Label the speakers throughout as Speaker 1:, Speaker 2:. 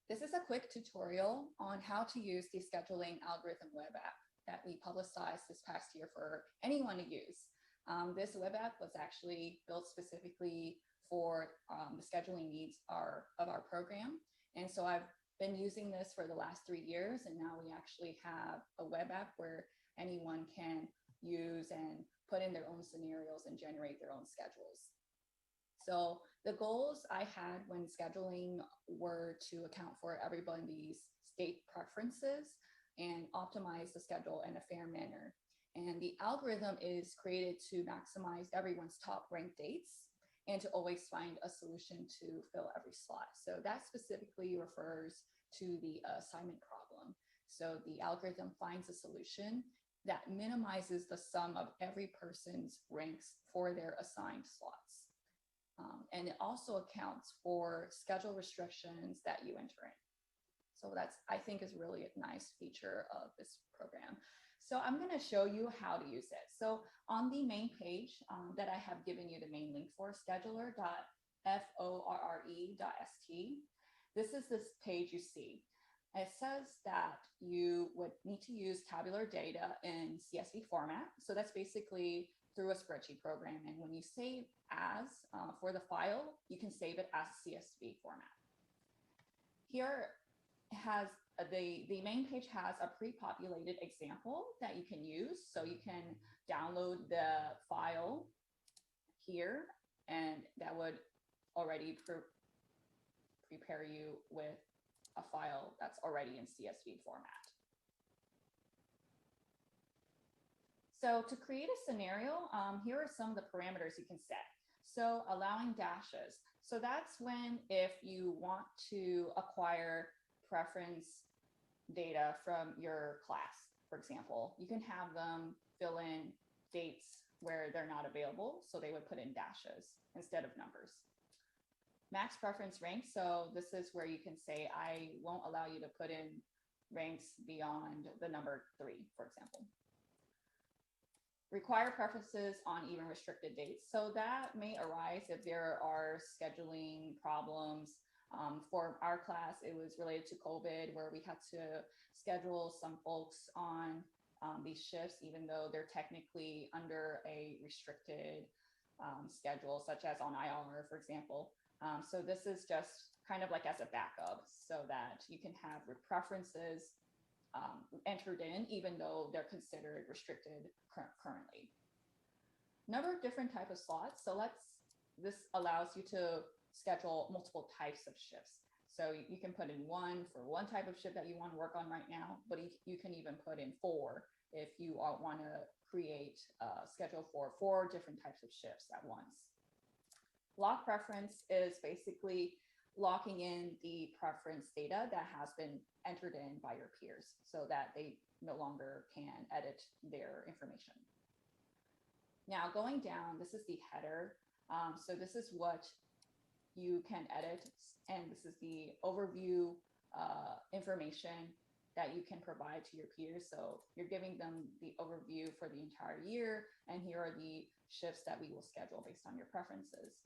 Speaker 1: This is a quick tutorial on how to use the scheduling algorithm web app that we publicized this past year for anyone to use. This web app was actually built specifically for the scheduling needs of our program. And so I've been using this for the last 3 years, and now we actually have a web app where anyone can use and put in their own scenarios and generate their own schedules. So the goals I had when scheduling were to account for everybody's state preferences and optimize the schedule in a fair manner. And the algorithm is created to maximize everyone's top ranked dates and to always find a solution to fill every slot. So that specifically refers to the assignment problem. So the algorithm finds a solution that minimizes the sum of every person's ranks for their assigned slots. And it also accounts for schedule restrictions that you enter in. So that's, I think, is really a nice feature of this program. So I'm going to show you how to use it. So on the main page that I have given you the main link for, scheduler.forre.st, this is this page you see. It says that you would need to use tabular data in CSV format. So that's basically through a spreadsheet program. And when you save as for the file, you can save it as CSV format. Here has the main page has a pre-populated example that you can use. So you can download the file here, and that would already prepare you with a file that's already in CSV format. So to create a scenario, here are some of the parameters you can set. So allowing dashes. So that's when, if you want to acquire preference data from your class, for example, you can have them fill in dates where they're not available. So they would put in dashes instead of numbers. Max preference rank. So this is where you can say, I won't allow you to put in ranks beyond the number 3, for example. Require preferences on even restricted dates. So that may arise if there are scheduling problems. For our class, it was related to COVID, where we had to schedule some folks on these shifts, even though they're technically under a restricted schedule, such as on IR, for example. So this is just kind of like as a backup, so that you can have your preferences entered in, even though they're considered restricted currently. Number of different type of slots. So this allows you to schedule multiple types of shifts. So you can put in 1 for one type of shift that you want to work on right now, but you can even put in 4 if you want to create a schedule for 4 different types of shifts at once. Lock preference is basically locking in the preference data that has been entered in by your peers so that they no longer can edit their information. Now going down, this is the header. So this is what you can edit, and this is the overview information that you can provide to your peers. So you're giving them the overview for the entire year, and here are the shifts that we will schedule based on your preferences.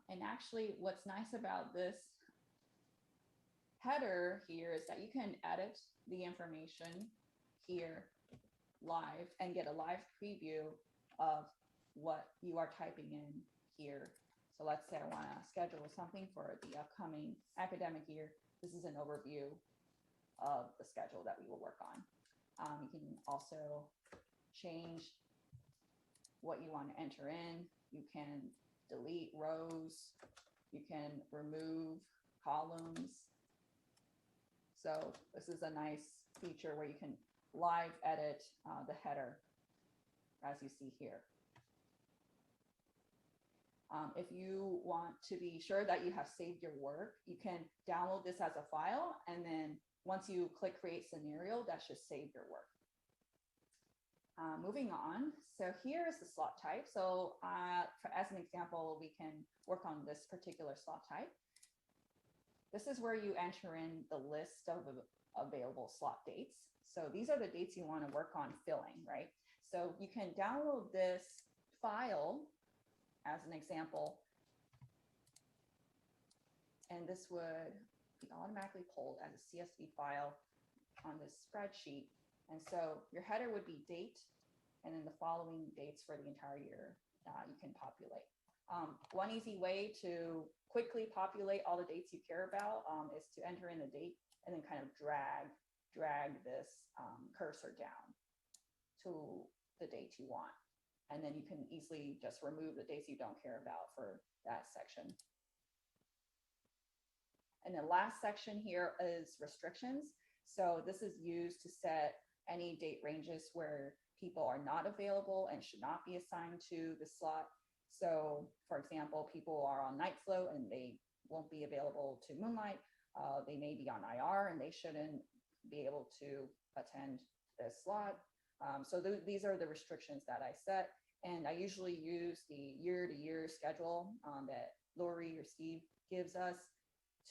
Speaker 1: And actually, what's nice about this header here is that you can edit the information here live and get a live preview of what you are typing in here. So let's say I want to schedule something for the upcoming academic year. This is an overview of the schedule that we will work on. You can also change what you want to enter in. You can delete rows. You can remove columns. So this is a nice feature where you can live edit the header, as you see here. If you want to be sure that you have saved your work, you can download this as a file, and then once you click create scenario, that should save your work. Moving on, so here is the slot type. So as an example, we can work on this particular slot type. This is where you enter in the list of available slot dates. So these are the dates you want to work on filling, right? So you can download this file as an example, and this would be automatically pulled as a CSV file on this spreadsheet. And so your header would be date, and then the following dates for the entire year you can populate. One easy way to quickly populate all the dates you care about is to enter in the date and then kind of drag this cursor down to the date you want. And then you can easily just remove the dates you don't care about for that section. And the last section here is restrictions. So this is used to set any date ranges where people are not available and should not be assigned to the slot. So for example, people are on night float and they won't be available to moonlight. They may be on IR and they shouldn't be able to attend this slot. So these are the restrictions that I set. And I usually use the year-to-year schedule that Lori or Steve gives us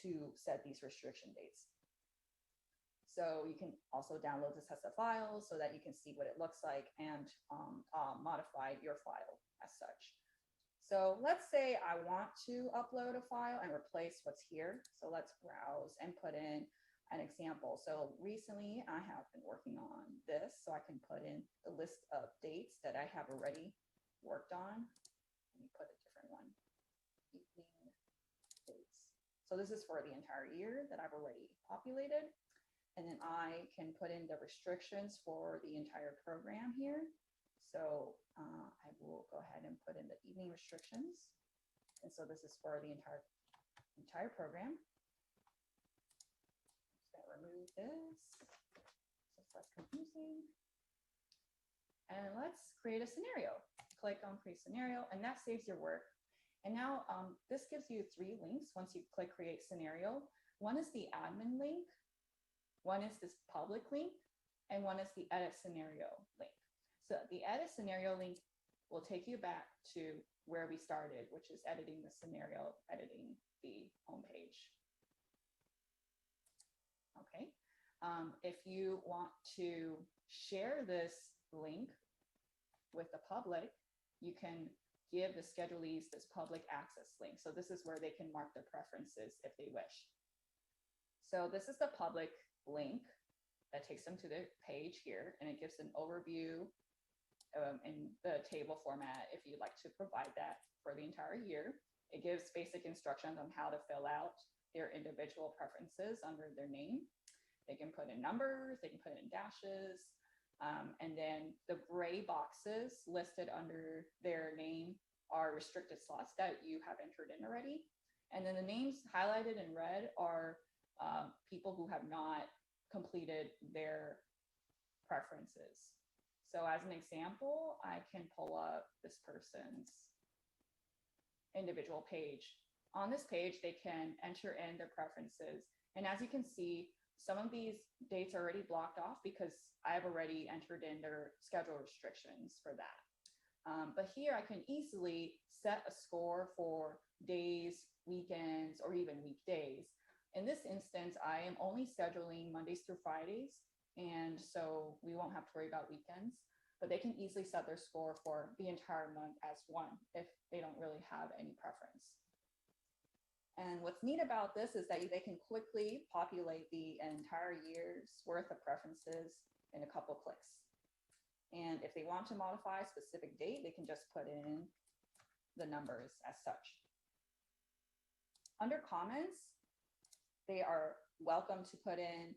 Speaker 1: to set these restriction dates. So you can also download this as a file so that you can see what it looks like and modify your file as such. So let's say I want to upload a file and replace what's here. So let's browse and put in an example. So recently I have been working on this, so I can put in the list of dates that I have already worked on. Let me put a different one, evening dates. So this is for the entire year that I've already populated. And then I can put in the restrictions for the entire program here. So I will go ahead and put in the evening restrictions. And so this is for the entire program. Remove this so it's less confusing. And let's create a scenario. Click on create scenario, and that saves your work. And now this gives you 3 links once you click create scenario. One is the admin link, one is this public link, and one is the edit scenario link. So the edit scenario link will take you back to where we started, which is editing the scenario, editing the homepage. Okay, if you want to share this link with the public, you can give the schedulees this public access link. So this is where they can mark their preferences if they wish. So this is the public link that takes them to the page here, and it gives an overview in the table format if you'd like to provide that for the entire year. It gives basic instructions on how to fill out their individual preferences under their name. They can put in numbers, they can put in dashes, and then the gray boxes listed under their name are restricted slots that you have entered in already. And then the names highlighted in red are people who have not completed their preferences. So as an example, I can pull up this person's individual page. On this page, they can enter in their preferences. And as you can see, some of these dates are already blocked off because I've already entered in their schedule restrictions for that. But here I can easily set a score for days, weekends, or even weekdays. In this instance, I am only scheduling Mondays through Fridays, and so we won't have to worry about weekends, but they can easily set their score for the entire month as one if they don't really have any preference. And what's neat about this is that they can quickly populate the entire year's worth of preferences in a couple clicks. And if they want to modify a specific date, they can just put in the numbers as such. Under comments, they are welcome to put in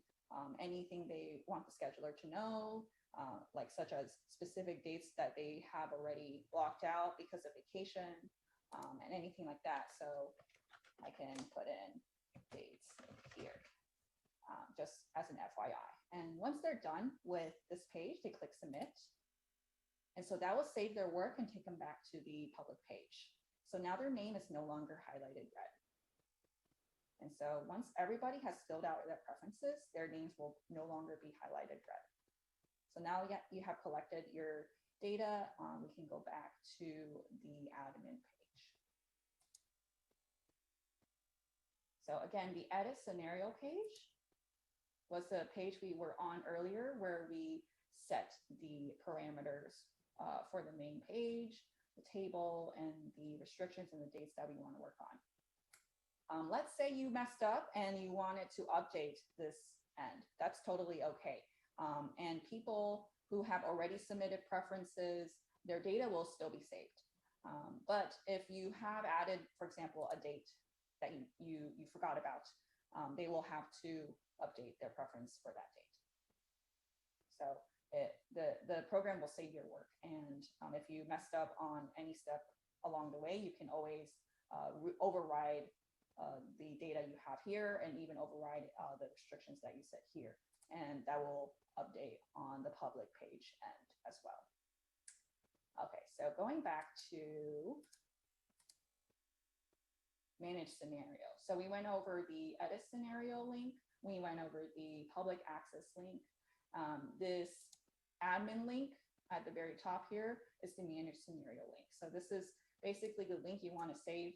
Speaker 1: anything they want the scheduler to know, like such as specific dates that they have already blocked out because of vacation, and anything like that. So I can put in dates here, just as an FYI. And once they're done with this page, they click submit. And so that will save their work and take them back to the public page. So now their name is no longer highlighted red. And so once everybody has filled out their preferences, their names will no longer be highlighted red. So now you have collected your data. We can go back to the admin page. So again, the edit scenario page was the page we were on earlier where we set the parameters for the main page, the table, and the restrictions and the dates that we want to work on. Let's say you messed up and you wanted to update this end. That's totally okay. And people who have already submitted preferences, their data will still be saved. But if you have added, for example, a date that you forgot about, they will have to update their preference for that date. So the program will save your work. And if you messed up on any step along the way, you can always override the data you have here and even override the restrictions that you set here. And that will update on the public page end as well. Okay, so going back to manage scenario. So we went over the edit scenario link. We went over the public access link. This admin link at the very top here is the manage scenario link. So this is basically the link you want to save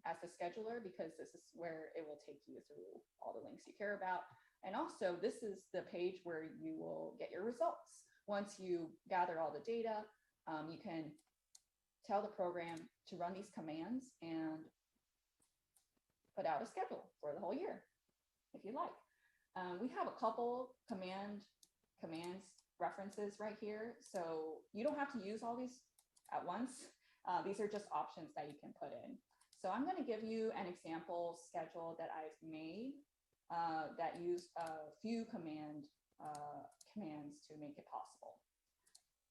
Speaker 1: as the scheduler, because this is where it will take you through all the links you care about. And also this is the page where you will get your results. Once you gather all the data, you can tell the program to run these commands and put out a schedule for the whole year, if you like. We have a couple commands references right here. So you don't have to use all these at once. These are just options that you can put in. So I'm going to give you an example schedule that I've made that use a few commands to make it possible.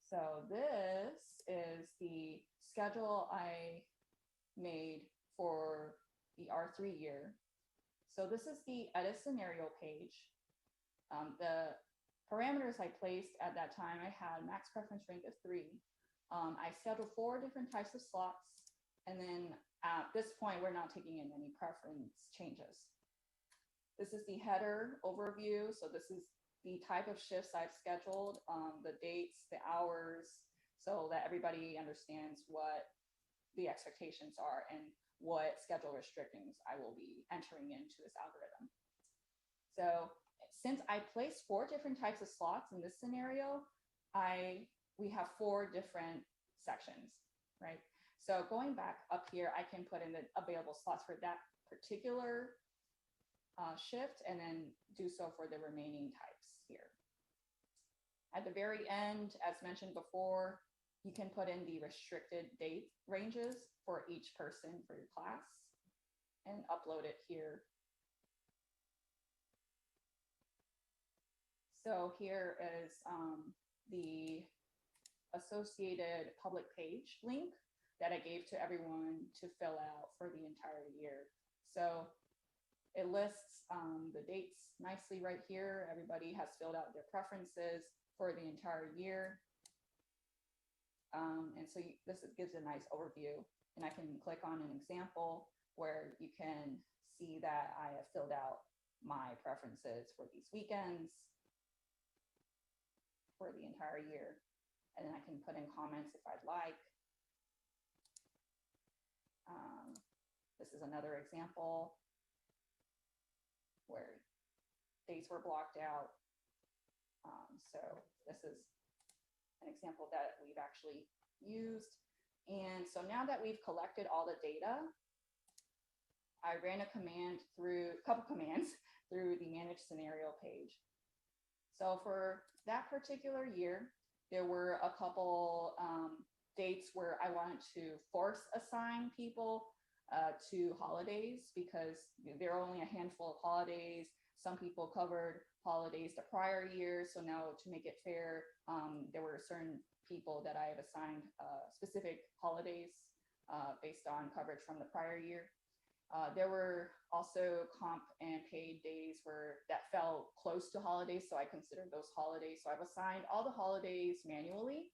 Speaker 1: So this is the schedule I made for the R3 year. So this is the edit scenario page. The parameters I placed at that time, I had max preference rank of 3. I scheduled 4 different types of slots. And then at this point, we're not taking in any preference changes. This is the header overview. So this is the type of shifts I've scheduled, the dates, the hours, so that everybody understands what the expectations are and what schedule restrictions I will be entering into this algorithm. So since I placed 4 different types of slots in this scenario, we have 4 different sections, right? So going back up here, I can put in the available slots for that particular shift and then do so for the remaining types here. At the very end, as mentioned before, you can put in the restricted date ranges for each person for your class and upload it here. So here is the associated public page link that I gave to everyone to fill out for the entire year. So it lists the dates nicely right here. Everybody has filled out their preferences for the entire year. And so this gives a nice overview. And I can click on an example where you can see that I have filled out my preferences for these weekends for the entire year. And then I can put in comments if I'd like. This is another example where dates were blocked out. So this is an example that we've actually used. And so now that we've collected all the data, I ran a couple commands through the manage scenario page. So for that particular year, there were a couple dates where I wanted to force assign people to holidays because there are only a handful of holidays. Some people covered holidays the prior year. So now to make it fair, there were certain people that I have assigned specific holidays based on coverage from the prior year. There were also comp and paid days that fell close to holidays, so I considered those holidays. So I've assigned all the holidays manually.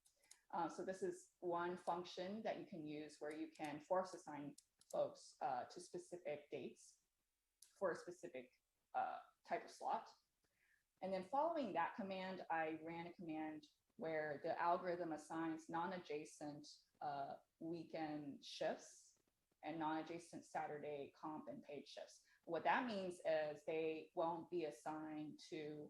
Speaker 1: So this is one function that you can use where you can force assign folks to specific dates for a specific type of slot. And then following that command, I ran a command where the algorithm assigns non-adjacent weekend shifts and non-adjacent Saturday comp and paid shifts. What that means is they won't be assigned to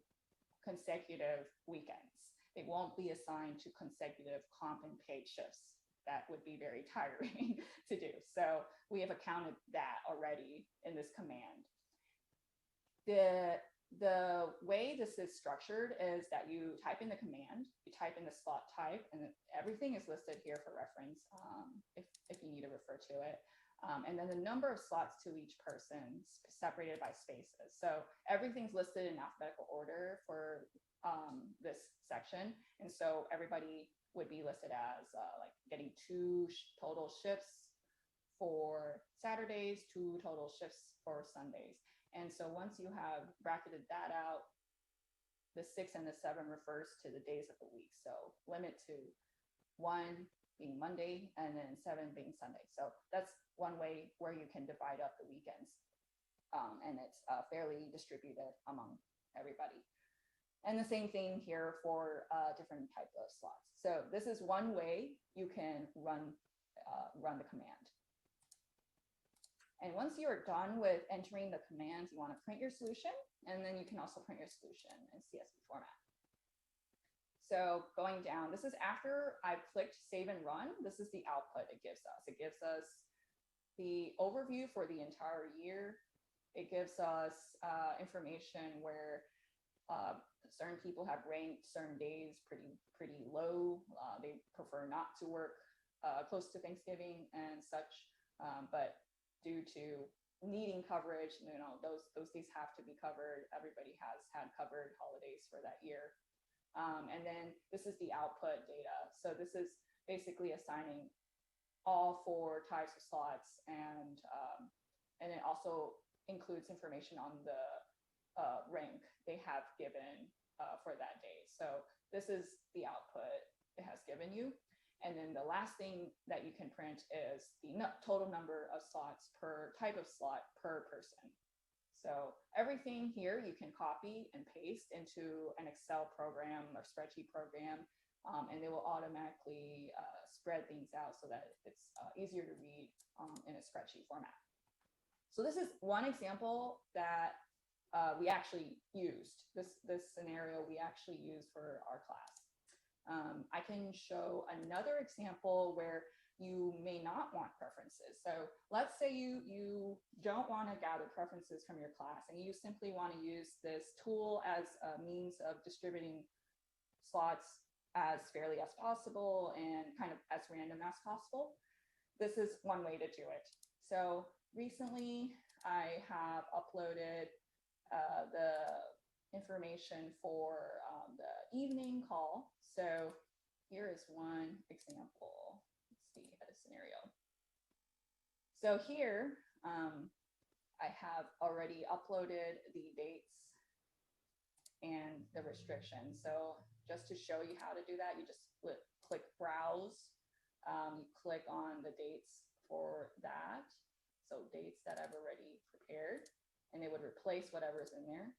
Speaker 1: consecutive weekends. They won't be assigned to consecutive comp and paid shifts. that would be very tiring to do. So we have accounted that already in this command. The way this is structured is that you type in the command, you type in the slot type, and everything is listed here for reference if you need to refer to it. And then the number of slots to each person separated by spaces. So everything's listed in alphabetical order for this section. And so everybody would be listed as like getting 2 total shifts for Saturdays, 2 total shifts for Sundays. And so once you have bracketed that out, the 6 and the 7 refers to the days of the week. So limit to 1 being Monday and then 7 being Sunday. So that's one way where you can divide up the weekends. And it's fairly distributed among everybody. And the same thing here for different type of slots. So this is one way you can run the command. And once you are done with entering the commands, you want to print your solution, and then you can also print your solution in CSV format. So going down, this is after I've clicked save and run. This is the output it gives us. It gives us the overview for the entire year. It gives us information where certain people have ranked certain days pretty low. They prefer not to work close to Thanksgiving and such, but due to needing coverage, those days have to be covered. Everybody has had covered holidays for that year. And then this is the output data. So this is basically assigning all 4 types of slots, and it also includes information on the rank they have given for that day. So this is the output it has given you. And then the last thing that you can print is the total number of slots per type of slot per person. So everything here you can copy and paste into an Excel program or spreadsheet program, and they will automatically spread things out so that it's easier to read in a spreadsheet format. So this is one example that we actually used. This scenario we actually used for our class. I can show another example where you may not want preferences. So let's say you don't want to gather preferences from your class, and you simply want to use this tool as a means of distributing slots as fairly as possible and kind of as random as possible. This is one way to do it. So recently I have uploaded the information for the evening call. So here is one example. Let's see at a scenario. So here I have already uploaded the dates and the restrictions. So just to show you how to do that, you just click browse. You click on the dates for that. So dates that I've already prepared, and it would replace whatever's in there,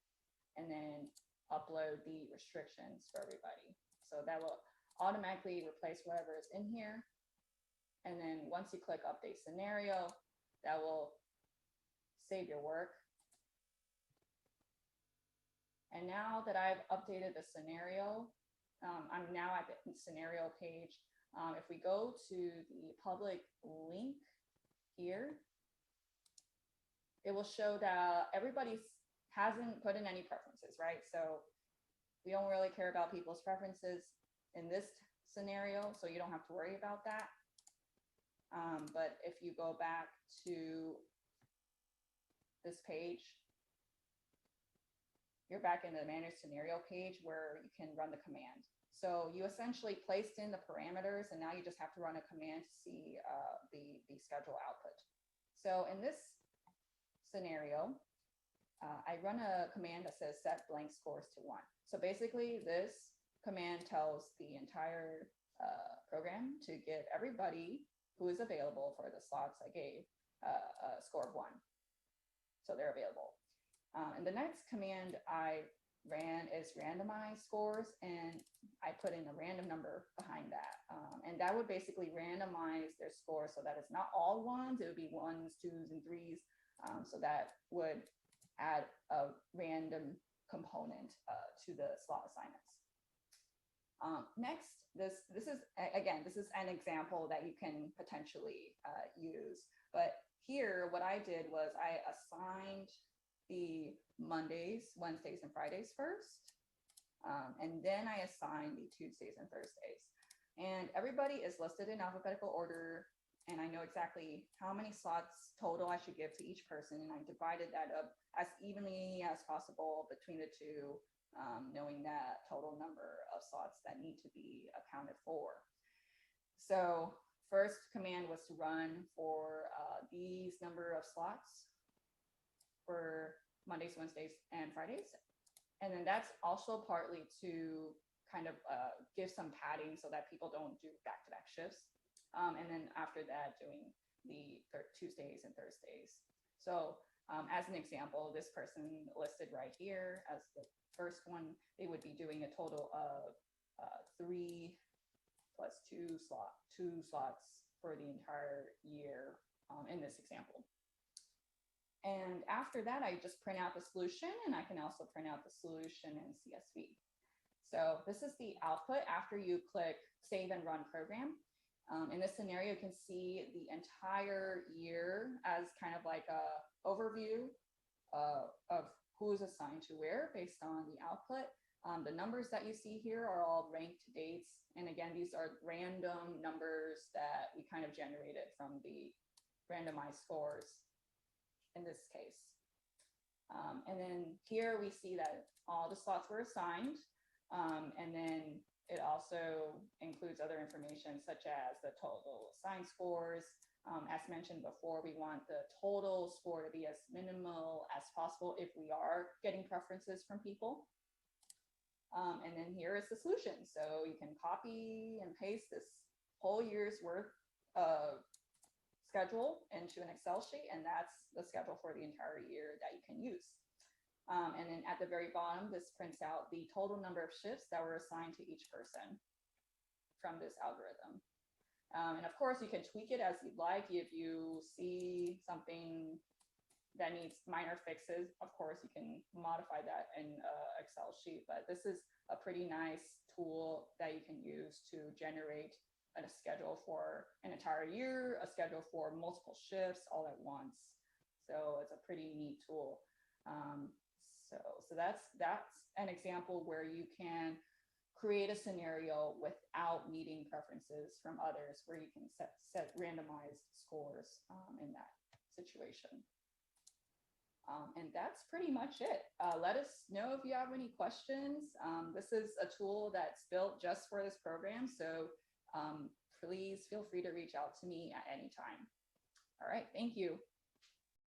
Speaker 1: and then upload the restrictions for everybody. So that will automatically replace whatever is in here. And then once you click update scenario, that will save your work. And now that I've updated the scenario, I'm now at the scenario page. If we go to the public link here, it will show that everybody hasn't put in any preferences, right? So we don't really care about people's preferences in this scenario, so you don't have to worry about that. But if you go back to this page, you're back in the manage scenario page where you can run the command. So you essentially placed in the parameters, and now you just have to run a command to see the schedule output. So in this scenario, I run a command that says set blank scores to 1. So basically this command tells the entire program to give everybody who is available for the slots I gave a score of 1. So they're available. And the next command I ran is randomize scores, and I put in a random number behind that. And that would basically randomize their score so that it's not all 1s, it would be 1s, 2s, and 3s. So that would add a random component to the slot assignments. Next, this is again, this is an example that you can potentially use. But here, what I did was I assigned the Mondays, Wednesdays, and Fridays first. And then I assigned the Tuesdays and Thursdays. And everybody is listed in alphabetical order. And I know exactly how many slots total I should give to each person. And I divided that up as evenly as possible between the two, knowing that total number of slots that need to be accounted for. So first command was to run for these number of slots for Mondays, Wednesdays, and Fridays. And then that's also partly to kind of give some padding so that people don't do back-to-back shifts. And then after that, doing the Tuesdays and Thursdays. So as an example, this person listed right here as the first one, they would be doing a total of 3 plus 2 slots for the entire year in this example. And after that, I just print out the solution, and I can also print out the solution in CSV. So this is the output after you click Save and Run Program. In this scenario, you can see the entire year as kind of like a overview of who's assigned to where based on the output. The numbers that you see here are all ranked dates. And again, these are random numbers that we kind of generated from the randomized scores in this case. And then here we see that all the slots were assigned. And then it also includes other information such as the total assigned scores. As mentioned before, we want the total score to be as minimal as possible if we are getting preferences from people. And then here is the solution. So you can copy and paste this whole year's worth of schedule into an Excel sheet, and that's the schedule for the entire year that you can use. And then at the very bottom, this prints out the total number of shifts that were assigned to each person from this algorithm. And of course, you can tweak it as you'd like. If you see something that needs minor fixes, of course, you can modify that in an Excel sheet. But this is a pretty nice tool that you can use to generate a schedule for an entire year, a schedule for multiple shifts all at once. So it's a pretty neat tool. So that's an example where you can create a scenario without needing preferences from others, where you can set randomized scores in that situation. And that's pretty much it. Let us know if you have any questions. This is a tool that's built just for this program. So please feel free to reach out to me at any time. All right, thank you.